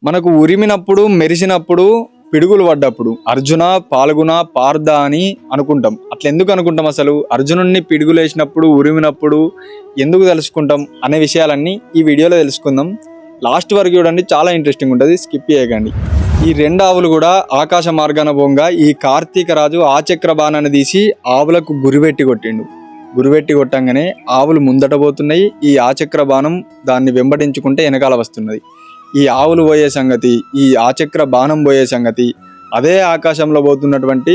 మనకు ఉరిమినప్పుడు మెరిసినప్పుడు పిడుగులు పడ్డప్పుడు అర్జున పాల్గొన పార్థ అని అనుకుంటాం. అట్లా ఎందుకు అనుకుంటాం? అసలు అర్జునుడిని పిడుగులు వేసినప్పుడు ఉరిమినప్పుడు ఎందుకు తెలుసుకుంటాం అనే విషయాలన్నీ ఈ వీడియోలో తెలుసుకుందాం. లాస్ట్ వరకు చూడండి, చాలా ఇంట్రెస్టింగ్ ఉంటుంది, స్కిప్ చేయకండి. ఈ రెండు ఆవులు కూడా ఆకాశ మార్గాన పోగా ఈ కార్తీక రాజు ఆచక్ర బాణాన్ని తీసి ఆవులకు గురిపెట్టి కొట్టిండు. గురిపెట్టి కొట్టంగానే ఆవులు ముందట పోతున్నాయి, ఈ ఆచక్ర బాణం దాన్ని వెంబడించుకుంటే వెనకాల వస్తున్నది. ఈ ఆవులు పోయే సంగతి, ఈ ఆచక్ర బాణం పోయే సంగతి, అదే ఆకాశంలో పోతున్నటువంటి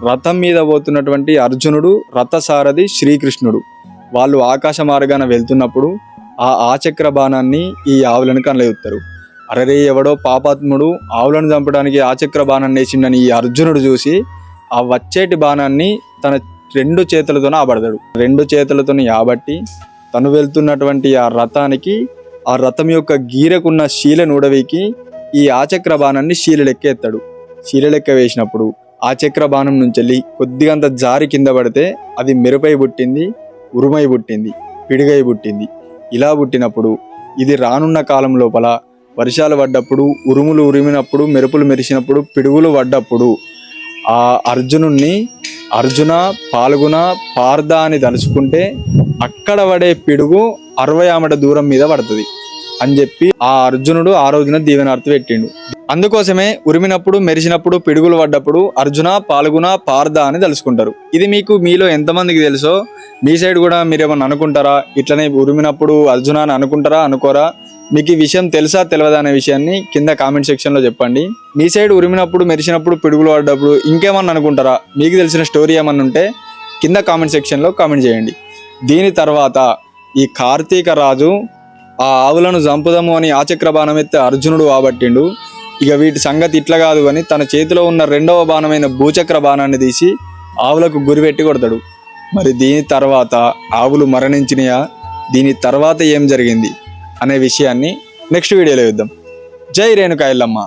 రథం మీద పోతున్నటువంటి అర్జునుడు, రథసారథి శ్రీకృష్ణుడు, వాళ్ళు ఆకాశ మార్గాన వెళ్తున్నప్పుడు ఆ ఆచక్ర బాణాన్ని ఈ ఆవులను కనలేస్తారు. అరరే, ఎవడో పాపాత్ముడు ఆవులను చంపడానికి ఆచక్ర బాణాన్ని వేసిండని ఈ అర్జునుడు చూసి ఆ వచ్చేటి బాణాన్ని తన రెండు చేతులతోనే ఆబడతాడు. రెండు చేతులతోని ఆబట్టి తను వెళ్తున్నటువంటి ఆ రథానికి, ఆ రథం యొక్క గీరకున్న శీలను ఉడవికి ఈ ఆచక్ర బాణాన్ని శీలెక్కేస్తాడు. శీలెక్క వేసినప్పుడు ఆచక్ర బాణం నుంచి వెళ్ళి కొద్దిగంత జారి కింద పడితే అది మెరుపై పుట్టింది, ఉరుమై పుట్టింది, పిడుగై పుట్టింది. ఇలా పుట్టినప్పుడు ఇది రానున్న కాలం లోపల వర్షాలు పడ్డప్పుడు, ఉరుములు ఉరిమినప్పుడు, మెరుపులు మెరిసినప్పుడు, పిడుగులు పడ్డప్పుడు ఆ అర్జునుణ్ణి అర్జున పాల్గొన పార్థ అని తలుచుకుంటే అక్కడ పడే పిడుగు 60 ఆమడ దూరం మీద పడుతుంది అని చెప్పి ఆ అర్జునుడు ఆ రోజున దీవెనార్తి పెట్టిండు. అందుకోసమే ఉరిమినప్పుడు మెరిసినప్పుడు పిడుగులు పడ్డప్పుడు అర్జున పాల్గొన పార్థ అని తలుచుకుంటారు. ఇది మీకు మీలో ఎంతమందికి తెలుసో, మీ సైడ్ కూడా మీరేమన్నా అనుకుంటారా? ఇట్లనే ఉరిమినప్పుడు అర్జున అని అనుకుంటారా, అనుకోరా? మీకు ఈ విషయం తెలుసా తెలియదా అనే విషయాన్ని కింద కామెంట్ సెక్షన్లో చెప్పండి. మీ సైడ్ ఉరిమినప్పుడు మెరిసినప్పుడు పిడుగులు పడ్డప్పుడు ఇంకేమన్నా అనుకుంటారా? మీకు తెలిసిన స్టోరీ ఏమన్నా ఉంటే కింద కామెంట్ సెక్షన్లో కామెంట్ చేయండి. దీని తర్వాత ఈ కార్తీక రాజు ఆ ఆవులను చంపుదాము అని ఆచక్ర బాణం ఎత్తే అర్జునుడు ఆబట్టిండు. ఇక వీటి సంగతి ఇట్లా కాదు అని తన చేతిలో ఉన్న రెండవ బాణమైన భూచక్ర బాణాన్ని తీసి ఆవులకు గురిపెట్టి కొడతాడు. మరి దీని తర్వాత ఆవులు మరణించినాయా, దీని తర్వాత ఏం జరిగింది అనే విషయాన్ని నెక్స్ట్ వీడియోలో చూద్దాం. జై రేణుకా ఎల్లమ్మ.